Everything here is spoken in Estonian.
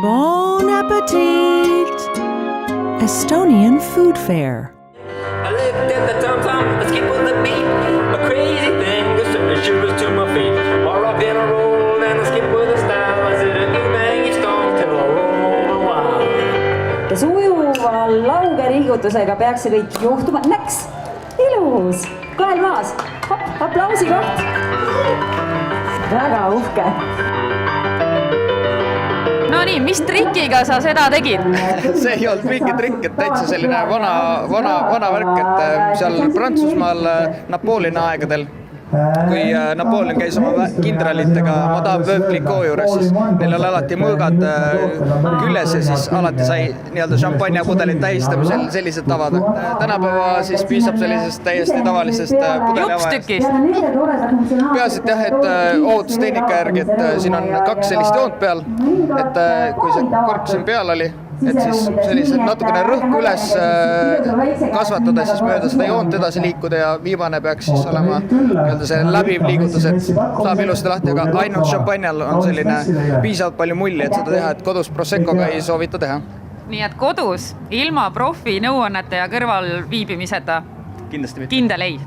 Bon appetit! Estonian Food Fair. I looked at the tom-tom, I skip with the beat. A crazy thing, the shivers to my feet. I rock and I roll and I skip with a style. I said a new bang is gone till I roll a while. Ja sujuva laugeliigutusega peaks see kõik juhtuma. Näks! Ilus! Kael maas! Hopp, aplausi koht! Väga uhke! No nii, mis trikiga sa seda tegid? See ei olnud mingi trikk, et täitsa selline vana värk, et seal Prantsusmaal Napoleoni aegadel, kui Napoleon käis oma kindralitega Madame Veuve-Clicquot juures, siis neil oli alati mõõgad küljes ja siis alati sai nii-öelda šampanjapudelit tähistamisel sellised tavad. Tänapäeva siis piisab sellisest täiesti tavalisest pudeliavajast. Jupstükist? Peaasi, et ohutustehnika järgi, et siin on 2 sellist joont peal, et kui see kork siin peal oli, et siis sellised natukene rõhku üles kasvatada, siis mööda seda joont edasi liikuda ja viimane peaks siis olema nii-öelda see läbiv liigutus, et saab ilusti lahti, aga ainult šampanjal on selline piisavalt palju mulli, et seda teha, et kodus Proseccoga ei soovita teha. Nii et kodus ilma profi nõuannete ja kõrval viibimiseta Kindlasti mitte. kindel ei.